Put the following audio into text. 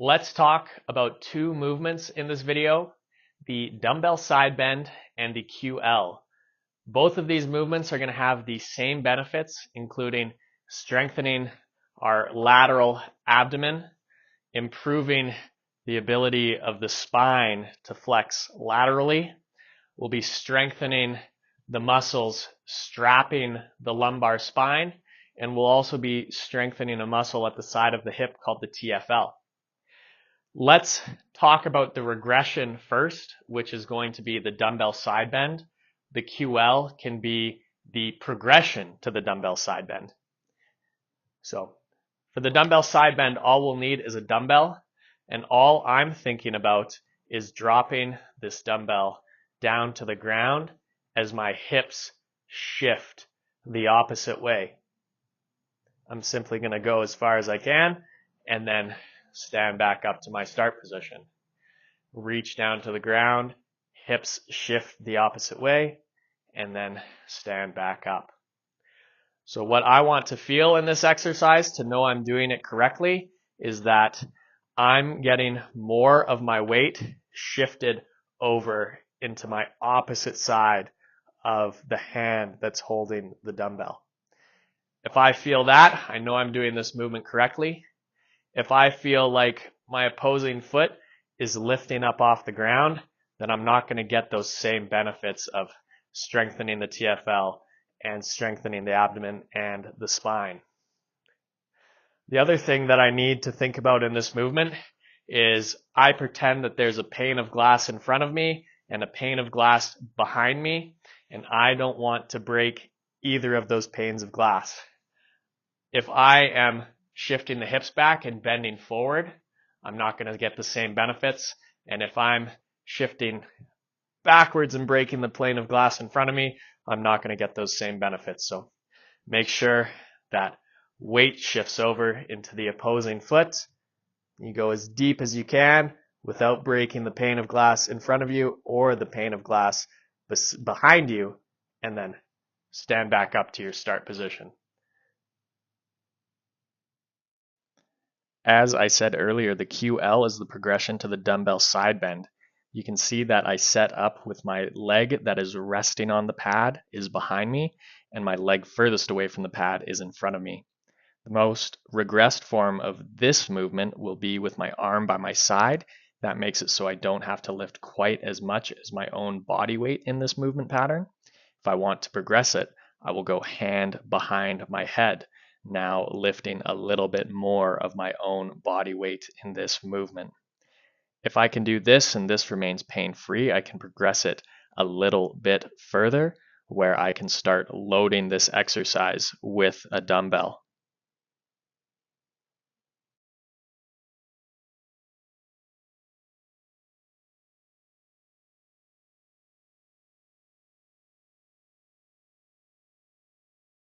Let's talk about two movements in this video, the dumbbell side bend and the QL. Both of these movements are going to have the same benefits, including strengthening our lateral abdomen, improving the ability of the spine to flex laterally. We'll be strengthening the muscles strapping the lumbar spine, and we'll also be strengthening a muscle at the side of the hip called the TFL. Let's talk about the regression first, which is going to be the dumbbell side bend. The QL can be the progression to the dumbbell side bend. So for the dumbbell side bend, all we'll need is a dumbbell, and all I'm thinking about is dropping this dumbbell down to the ground as my hips shift the opposite way. I'm simply going to go as far as I can and then stand back up to my start position. Reach down to the ground, hips shift the opposite way, and then stand back up. So what I want to feel in this exercise to know I'm doing it correctly is that I'm getting more of my weight shifted over into my opposite side of the hand that's holding the dumbbell. If I feel that, I know I'm doing this movement correctly. If I feel like my opposing foot is lifting up off the ground, then I'm not going to get those same benefits of strengthening the TFL and strengthening the abdomen and the spine. The other thing that I need to think about in this movement is I pretend that there's a pane of glass in front of me and a pane of glass behind me, and I don't want to break either of those panes of glass. If I am shifting the hips back and bending forward, I'm not going to get the same benefits. And if I'm shifting backwards and breaking the plane of glass in front of me, I'm not going to get those same benefits. So make sure that weight shifts over into the opposing foot. You go as deep as you can without breaking the pane of glass in front of you or the pane of glass behind you, and then stand back up to your start position. As I said earlier, the QL is the progression to the dumbbell side bend. You can see that I set up with my leg that is resting on the pad is behind me, and my leg furthest away from the pad is in front of me. The most regressed form of this movement will be with my arm by my side. That makes it so I don't have to lift quite as much as my own body weight in this movement pattern. If I want to progress it, I will go hand behind my head, now lifting a little bit more of my own body weight in this movement. If I can do this and this remains pain-free, I can progress it a little bit further where I can start loading this exercise with a dumbbell.